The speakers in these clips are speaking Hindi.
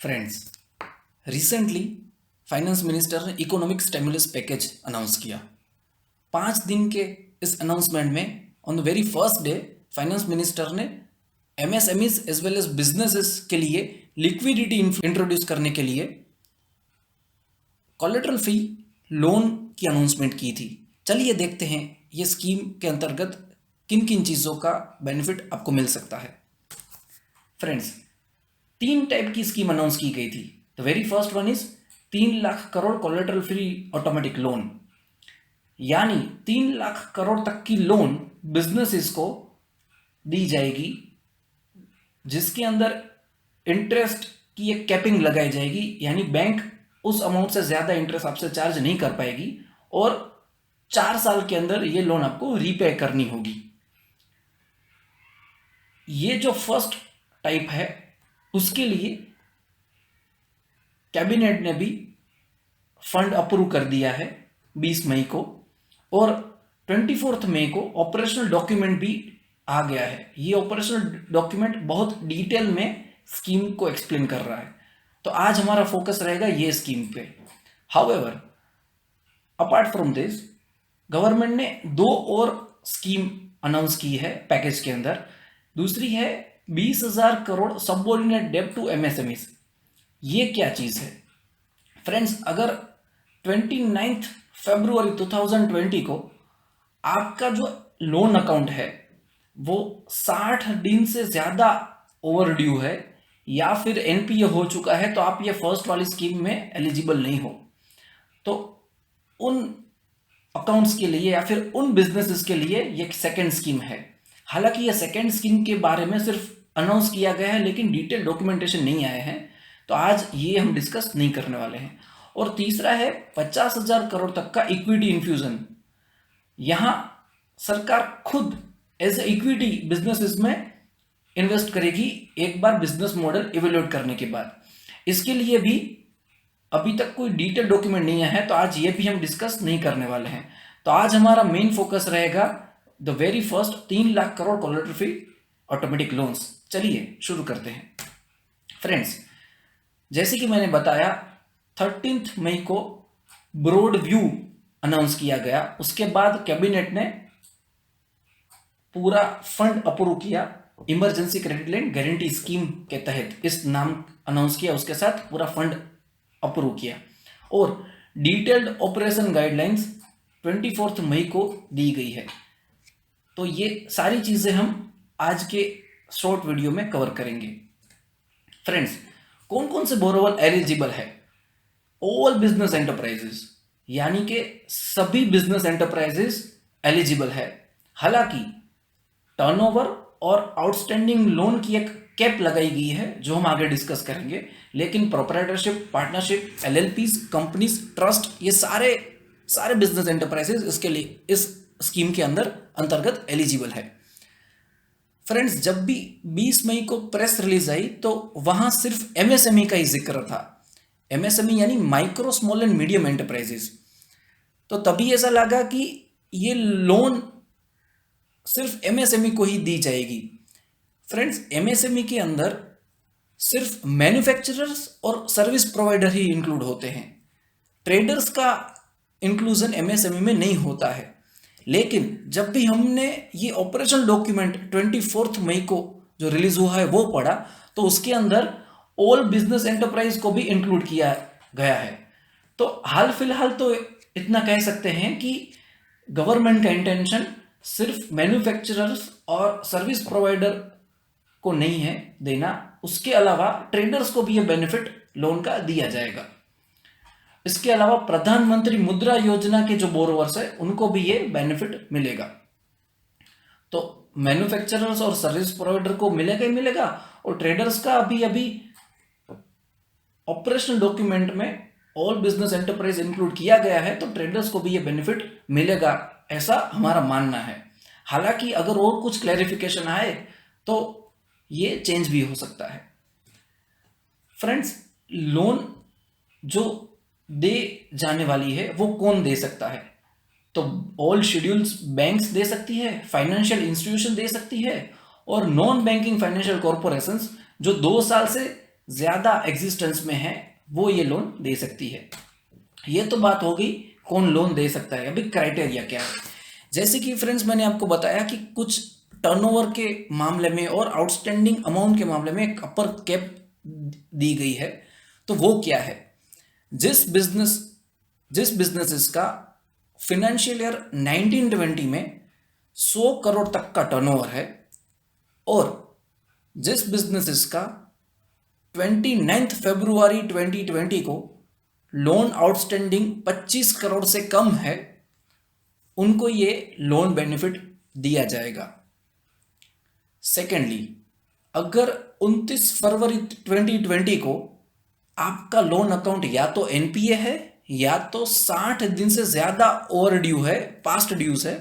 फ्रेंड्स, रिसेंटली फाइनेंस मिनिस्टर ने इकोनॉमिक स्टिमुलस पैकेज अनाउंस किया। 5 दिन के इस अनाउंसमेंट में on the very first day finance minister ने MSMEs as well as businesses के लिए लिक्विडिटी इंट्रोड्यूस करने के लिए कोलेटरल फ्री लोन की अनाउंसमेंट की थी। चलिए देखते हैं ये स्कीम के अंतर्गत किन किन चीज़ों का बेनिफिट आपको मिल सकता है। फ्रेंड्स, 3 टाइप की स्कीम अनाउंस की गई थी। The very first one is 3 lakh crore collateral free automatic loan, यानी 3 लाख करोड़ तक की लोन बिजनेसेस को दी जाएगी, जिसके अंदर इंटरेस्ट की एक कैपिंग लगाई जाएगी, यानी बैंक उस अमाउंट से ज्यादा इंटरेस्ट आपसे चार्ज नहीं कर पाएगी और 4 साल के अंदर ये लोन आपको रीपे करनी होगी। ये जो फर्स्ट टाइप है उसके लिए कैबिनेट ने भी फंड अप्रूव कर दिया है 20 मई को, और 24 मई को ऑपरेशनल डॉक्यूमेंट भी आ गया है। ये ऑपरेशनल डॉक्यूमेंट बहुत डिटेल में स्कीम को एक्सप्लेन कर रहा है, तो आज हमारा फोकस रहेगा ये स्कीम पे। However, apart from this, government ने 2 और स्कीम अनाउंस की है पैकेज के अंदर। दूसरी है 20,000 करोड़ सबऑर्डिनेट डेब्ट टू एमएसएमईज। ये क्या चीज है फ्रेंड्स? अगर 29 फरवरी 2020 को आपका जो लोन अकाउंट है वो 60 दिन से ज्यादा ओवर ड्यू है या फिर एनपीए हो चुका है, तो आप ये फर्स्ट वाली स्कीम में एलिजिबल नहीं हो। तो उन अकाउंट्स के लिए या फिर उन बिजनेसेस के लिए ये सेकेंड स्कीम है। हालांकि ये सेकेंड स्कीम के बारे में सिर्फ अनाउंस किया गया है, लेकिन डिटेल डॉक्यूमेंटेशन नहीं आए हैं, तो आज ये हम डिस्कस नहीं करने वाले हैं। और तीसरा है 50,000 करोड़ तक का इक्विटी इन्फ्यूजन। यहां सरकार खुद एज इक्विटी बिजनेसेस में इन्वेस्ट करेगी एक बार बिजनेस मॉडल इवेल्युएट करने के बाद। इसके लिए भी अभी तक कोई डिटेल डॉक्यूमेंट नहीं है, तो आज ये भी हम डिस्कस नहीं करने वाले हैं। तो आज हमारा मेन फोकस रहेगा the very first 3 lakh crore collateral free automatic loans. चलिए शुरू करते हैं। फ्रेंड्स, जैसे कि मैंने बताया 13 मई को ब्रॉड व्यू अनाउंस किया गया, उसके बाद कैबिनेट ने पूरा फंड अप्रूव किया। Emergency credit line guarantee scheme के तहत इस नाम अनाउंस किया, उसके साथ पूरा फंड अप्रूव किया, और डिटेल्ड ऑपरेशन गाइडलाइंस 24 मई को दी गई है। तो ये सारी चीजें हम आज के शॉर्ट वीडियो में कवर करेंगे। फ्रेंड्स, कौन कौन से बोरोवर एलिजिबल है? ऑल बिजनेस एंटरप्राइजेस, यानी कि सभी बिजनेस एंटरप्राइजेस एलिजिबल है। हालांकि टर्नओवर और आउटस्टैंडिंग लोन की एक कैप लगाई गई है जो हम आगे डिस्कस करेंगे, लेकिन प्रोप्राइटरशिप, पार्टनरशिप, एलएलपीज, कंपनीज, ट्रस्ट, ये सारे बिजनेस एंटरप्राइजेस इसके लिए इस स्कीम के अंतर्गत एलिजिबल है। फ्रेंड्स, जब भी 20 मई को प्रेस रिलीज आई तो वहां सिर्फ एमएसएमई का ही जिक्र था। एमएसएमई यानी micro small and medium enterprises. तो तभी ऐसा लगा कि ये लोन सिर्फ एमएसएमई को ही दी जाएगी। फ्रेंड्स, एमएसएमई के अंदर सिर्फ मैन्युफैक्चरर्स और सर्विस प्रोवाइडर ही इंक्लूड होते हैं। ट्रेडर्स का इंक्लूजन एमएसएमई में नहीं होता है। लेकिन जब भी हमने ये ऑपरेशनल डॉक्यूमेंट 24 मई को जो रिलीज हुआ है वो पढ़ा, तो उसके अंदर ऑल बिजनेस एंटरप्राइज को भी इंक्लूड किया गया है। तो हाल फिलहाल तो इतना कह सकते हैं कि गवर्नमेंट का इंटेंशन सिर्फ मैन्युफैक्चरर्स और सर्विस प्रोवाइडर को नहीं है देना, उसके अलावा ट्रेडर्स को भी यह बेनिफिट लोन का दिया जाएगा। इसके अलावा प्रधानमंत्री मुद्रा योजना के जो बोरोवर्स है उनको भी ये बेनिफिट मिलेगा। तो मैन्युफैक्चरर्स और सर्विस प्रोवाइडर को मिलेगा ही मिलेगा, और ट्रेडर्स का अभी ऑपरेशनल डॉक्यूमेंट में ऑल बिजनेस एंटरप्राइज इंक्लूड किया गया है, तो ट्रेडर्स को भी ये बेनिफिट मिलेगा, ऐसा हमारा मानना है। हालांकि अगर और कुछ क्लैरिफिकेशन आए तो ये चेंज भी हो सकता है। फ्रेंड्स, लोन जो दे जाने वाली है वो कौन दे सकता है? तो ऑल शेड्यूल्स बैंक्स दे सकती है, फाइनेंशियल इंस्टीट्यूशन दे सकती है, और नॉन बैंकिंग फाइनेंशियल कॉर्पोरेशंस जो 2 साल से ज्यादा एग्जिस्टेंस में है वो ये लोन दे सकती है। ये तो बात हो गई कौन लोन दे सकता है। अभी क्राइटेरिया क्या है, जैसे कि फ्रेंड्स मैंने आपको बताया कि कुछ टर्नओवर के मामले में और आउटस्टैंडिंग अमाउंट के मामले में एक अपर कैप दी गई है। तो वो क्या है, जिस बिजनेसेस का फिनेंशियल ईयर 1920 में 100 करोड़ तक का टर्नओवर है और जिस बिजनेसेस का 29 फरवरी 2020 को लोन आउटस्टैंडिंग 25 करोड़ से कम है, उनको ये लोन बेनिफिट दिया जाएगा। सेकेंडली, अगर 29 फरवरी 2020 को आपका लोन अकाउंट या तो एनपीए है या तो 60 दिन से ज्यादा ओवर ड्यू है, पास्ट ड्यूज है,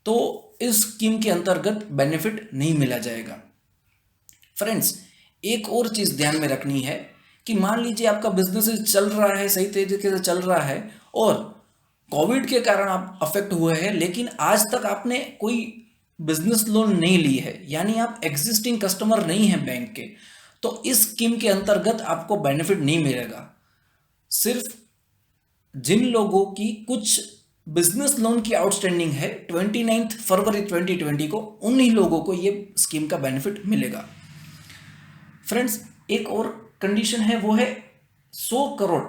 तो इस स्कीम के अंतर्गत बेनिफिट नहीं मिला जाएगा। फ्रेंड्स, एक और चीज ध्यान में रखनी है कि मान लीजिए आपका बिजनेस चल रहा है, सही तरीके से चल रहा है और कोविड के कारण आप अफेक्ट हुए हैं, लेकिन आज तक आपने कोई बिजनेस लोन नहीं ली है, यानी आप एग्जिस्टिंग कस्टमर नहीं है बैंक के, तो इस स्कीम के अंतर्गत आपको बेनिफिट नहीं मिलेगा। सिर्फ जिन लोगों की कुछ बिजनेस लोन की आउटस्टैंडिंग है 29 फरवरी 2020 को, उन्हीं लोगों को ये स्कीम का बेनिफिट मिलेगा। फ्रेंड्स, एक और कंडीशन है, वो है 100 करोड़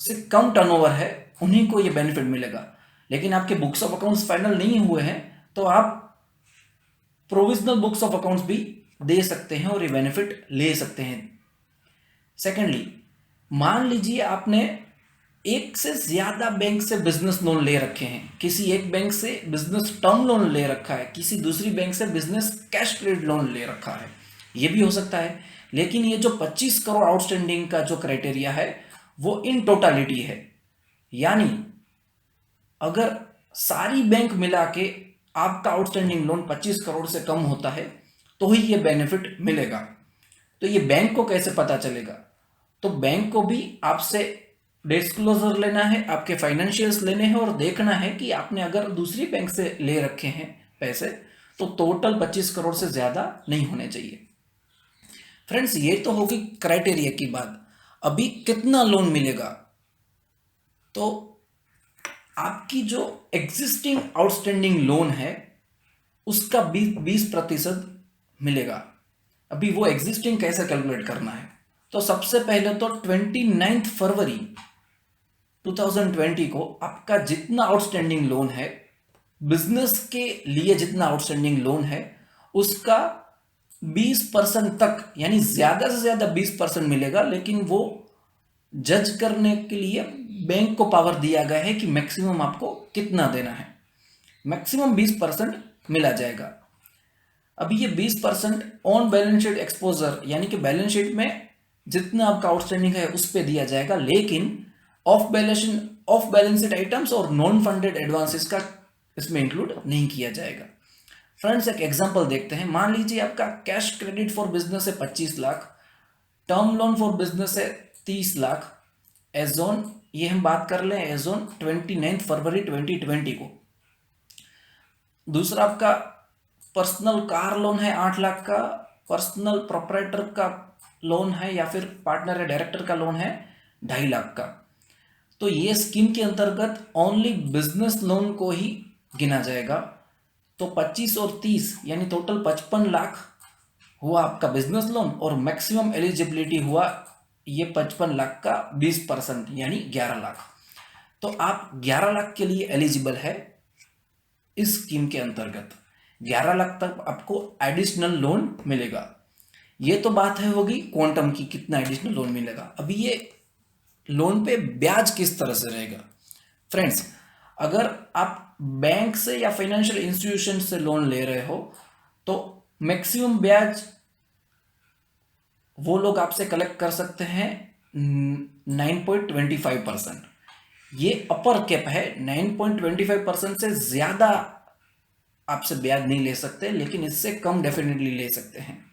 से कम टर्नओवर है, उन्हीं को ये बेनिफिट मिलेगा। लेकिन आपके बुक्स ऑफ अकाउंट्स फाइनल नहीं हुए हैं तो आप प्रोविजनल बुक्स ऑफ अकाउंट्स भी दे सकते हैं और ये बेनिफिट ले सकते हैं। सेकेंडली, मान लीजिए आपने एक से ज्यादा बैंक से बिजनेस लोन ले रखे हैं, किसी एक बैंक से बिजनेस टर्म लोन ले रखा है, किसी दूसरी बैंक से बिजनेस कैश क्रेडिट लोन ले रखा है, ये भी हो सकता है। लेकिन ये जो 25 करोड़ आउटस्टैंडिंग का जो क्राइटेरिया है वो इन टोटालिटी है, यानी अगर सारी बैंक मिला के आपका आउटस्टैंडिंग लोन 25 करोड़ से कम होता है तो ही ये बेनिफिट मिलेगा। तो ये बैंक को कैसे पता चलेगा, तो बैंक को भी आपसे डिस्क्लोजर लेना है, आपके फाइनेंशियल्स लेने हैं और देखना है कि आपने अगर दूसरी बैंक से ले रखे हैं पैसे तो टोटल 25 करोड़ से ज्यादा नहीं होने चाहिए। फ्रेंड्स, ये तो होगी क्राइटेरिया की बात। अभी कितना लोन मिलेगा, तो आपकी जो एग्जिस्टिंग आउटस्टैंडिंग लोन है उसका 20% मिलेगा। अभी वो एग्जिस्टिंग कैसे कैलकुलेट करना है, तो सबसे पहले तो 29 फरवरी 2020 को आपका जितना आउटस्टैंडिंग लोन है, बिजनेस के लिए जितना आउटस्टैंडिंग लोन है, उसका 20% तक, यानी ज्यादा से ज्यादा 20% मिलेगा। लेकिन वो जज करने के लिए बैंक को पावर दिया गया है कि मैक्सिमम आपको कितना देना है, मैक्सिमम 20% मिला जाएगा। अभी ये 20% ऑन बैलेंस शीट एक्सपोजर, यानी कि बैलेंस शीट में जितना आपका आउटस्टैंडिंग है उस पर दिया जाएगा, लेकिन ऑफ बैलेंस शीट आइटम्स और नॉन फंडेड एडवांसेस का इसमें इंक्लूड नहीं किया जाएगा। फ्रेंड्स, एक एग्जांपल देखते हैं। मान लीजिए आपका कैश क्रेडिट फॉर बिजनेस है 25 lakh, term loan for business है 30 लाख, एज ऑन, ये हम बात कर लें एज ऑन 29 फरवरी 2020 को। दूसरा आपका पर्सनल कार लोन है 8 लाख का, पर्सनल प्रोप्राइटर का लोन है या फिर पार्टनर या डायरेक्टर का लोन है 2.5 लाख का। तो ये स्कीम के अंतर्गत ओनली बिजनेस लोन को ही गिना जाएगा। तो 25 और 30 यानी टोटल 55 लाख हुआ आपका बिजनेस लोन और मैक्सिमम एलिजिबिलिटी हुआ ये 55 लाख का 20% यानी 11 लाख। तो आप 11 लाख के लिए एलिजिबल है इस स्कीम के अंतर्गत। 11 लाख तक आपको एडिशनल लोन मिलेगा। ये तो बात है होगी क्वांटम की, कितना एडिशनल लोन मिलेगा। अभी ये लोन पे ब्याज किस तरह से रहेगा। फ्रेंड्स, अगर आप बैंक से या फाइनेंशियल इंस्टीट्यूशन से लोन ले रहे हो तो मैक्सिमम ब्याज वो लोग आपसे कलेक्ट कर सकते हैं 9.25%। ये अपर कैप है, 9.25% से ज्यादा आपसे ब्याज नहीं ले सकते, लेकिन इससे कम डेफिनेटली ले सकते हैं।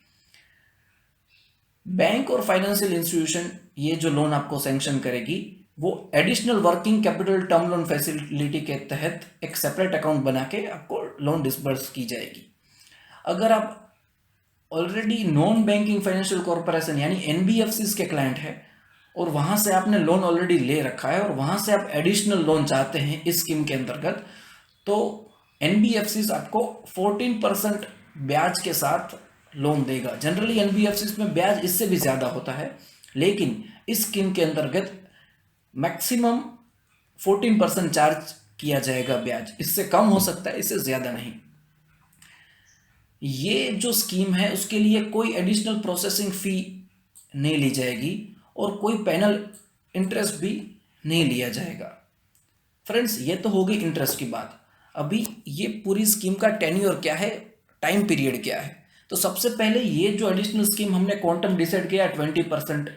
बैंक और फाइनेंशियल इंस्टीट्यूशन ये जो लोन आपको सैंक्शन करेगी वो additional working capital term loan facility के तहत एक सेपरेट अकाउंट बना के आपको लोन डिसबर्स की जाएगी। अगर आप already non banking financial corporation यानी एनबीएफसीज के क्लाइंट है और वहाँ से आपने लोन ऑलरेडी ले रखा है और वहाँ से आप एडिशनल लोन चाहते हैं इस स्कीम के अंतर्गत, तो एनबीएफसीज आपको 14% ब्याज के साथ लोन देगा। जनरली एनबीएफसीज में ब्याज इससे भी ज़्यादा होता है, लेकिन इस स्कीम के अंतर्गत मैक्सिमम 14% चार्ज किया जाएगा ब्याज। इससे कम हो सकता है, इससे ज़्यादा नहीं। ये जो स्कीम है उसके लिए कोई एडिशनल प्रोसेसिंग फ़ी नहीं ली जाएगी और कोई पैनल इंटरेस्ट भी नहीं लिया जाएगा। फ्रेंड्स, ये तो होगी इंटरेस्ट की बात। अभी ये पूरी स्कीम का टेन्योर क्या है, टाइम पीरियड क्या है। तो सबसे पहले ये जो एडिशनल स्कीम हमने क्वांटम डिसाइड किया 20%,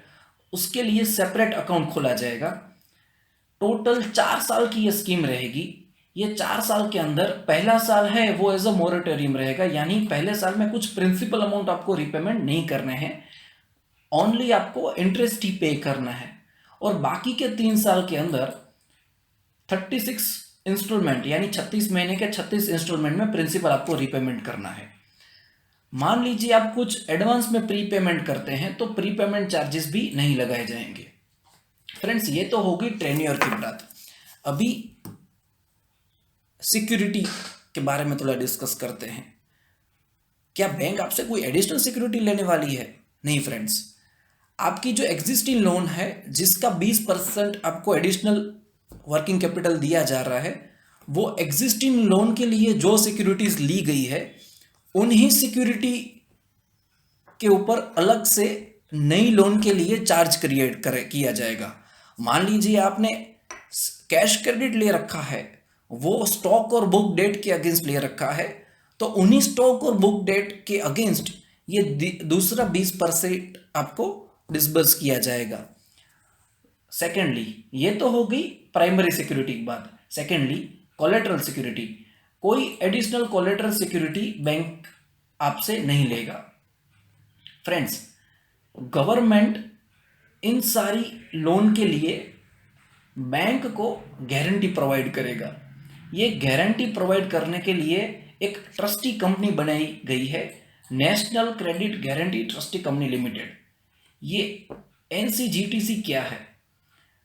उसके लिए सेपरेट अकाउंट खोला जाएगा। टोटल 4 साल की ये स्कीम रहेगी। ये 4 साल के अंदर पहला साल है वो एज अ मोरेटोरियम रहेगा, यानी पहले साल में कुछ प्रिंसिपल अमाउंट आपको रिपेमेंट नहीं करने हैं, ओनली आपको इंटरेस्ट ही पे करना है। और बाकी के 3 साल के अंदर 36 इंस्टॉलमेंट यानी 36 महीने के 36 इंस्टॉलमेंट में प्रिंसिपल आपको रिपेमेंट करना है। मान लीजिए आप कुछ एडवांस में प्री पेमेंट करते हैं तो प्री पेमेंट चार्जेस भी नहीं लगाए जाएंगे। फ्रेंड्स, ये तो होगी टेन्योर की बात। अभी सिक्योरिटी के बारे में थोड़ा डिस्कस करते हैं। क्या बैंक आपसे कोई एडिशनल सिक्योरिटी लेने वाली है? नहीं फ्रेंड्स, आपकी जो एग्जिस्टिंग लोन है जिसका 20% आपको एडिशनल वर्किंग कैपिटल दिया जा रहा है, वो एग्जिस्टिंग लोन के लिए जो सिक्योरिटीज ली गई है उन्हीं सिक्योरिटी के ऊपर अलग से नई लोन के लिए चार्ज किया जाएगा। मान लीजिए आपने कैश क्रेडिट ले रखा है, वो स्टॉक और बुक डेट के अगेंस्ट ले रखा है, तो उन्हीं स्टॉक और बुक डेट के अगेंस्ट ये दूसरा 20% आपको डिसबर्स किया जाएगा। सेकेंडली, ये तो हो गई प्राइमरी सिक्योरिटी की बात। Secondly, collateral security. कोई एडिशनल कोलेटरल सिक्योरिटी बैंक आपसे नहीं लेगा। फ्रेंड्स, गवर्नमेंट इन सारी लोन के लिए बैंक को गारंटी प्रोवाइड करेगा। ये गारंटी प्रोवाइड करने के लिए एक ट्रस्टी कंपनी बनाई गई है, national credit guarantee trustee company limited. ये एनसीजीटीसी क्या है?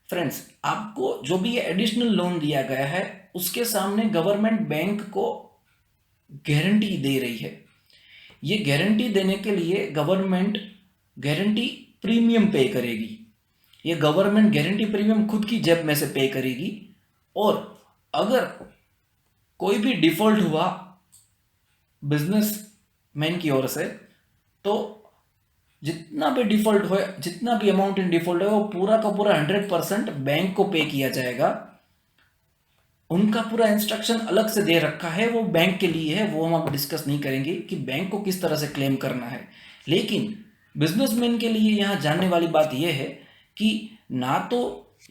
फ्रेंड्स, आपको जो भी ये एडिशनल लोन दिया गया है उसके सामने गवर्नमेंट बैंक को गारंटी दे रही है। ये गारंटी देने के लिए गवर्नमेंट गारंटी प्रीमियम पे करेगी। ये गवर्नमेंट गारंटी प्रीमियम खुद की जेब में से पे करेगी और अगर कोई भी डिफॉल्ट हुआ बिजनेसमैन की ओर से, तो जितना भी डिफॉल्ट हो, जितना भी अमाउंट इन डिफॉल्ट है वो पूरा का पूरा 100% बैंक को पे किया जाएगा। उनका पूरा इंस्ट्रक्शन अलग से दे रखा है, वो बैंक के लिए है, वो हम अब डिस्कस नहीं करेंगे कि बैंक को किस तरह से क्लेम करना है। लेकिन बिजनेसमैन के लिए यहाँ जानने वाली बात यह है कि ना तो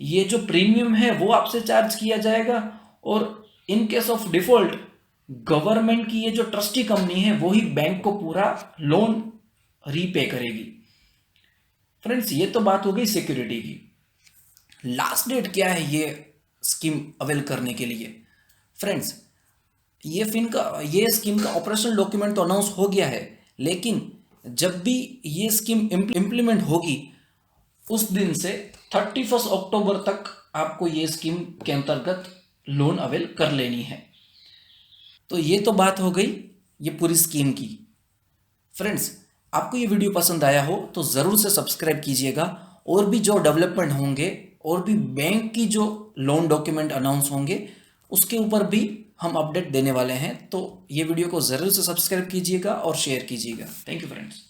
ये जो प्रीमियम है वो आपसे चार्ज किया जाएगा और in case of default government की ये जो ट्रस्टी कंपनी है वो ही बैंक को पूरा लोन रीपे करेगी। फ्रेंड्स, ये तो बात हो गई सिक्योरिटी की। लास्ट डेट क्या है ये स्कीम अवेल करने के लिए? फ्रेंड्स, ये स्कीम का ऑपरेशनल डॉक्यूमेंट तो अनाउंस हो गया है, लेकिन जब भी ये स्कीम इम्प्लीमेंट होगी उस दिन से 31 अक्टूबर तक आपको ये स्कीम के अंतर्गत लोन अवेल कर लेनी है। तो ये तो बात हो गई ये पूरी स्कीम की। फ्रेंड्स, आपको ये वीडियो पसंद आया हो तो ज़रूर से सब्सक्राइब कीजिएगा। और भी जो डेवलपमेंट होंगे और भी बैंक की जो लोन डॉक्यूमेंट अनाउंस होंगे उसके ऊपर भी हम अपडेट देने वाले हैं। तो ये वीडियो को ज़रूर से सब्सक्राइब कीजिएगा और शेयर कीजिएगा। Thank you friends.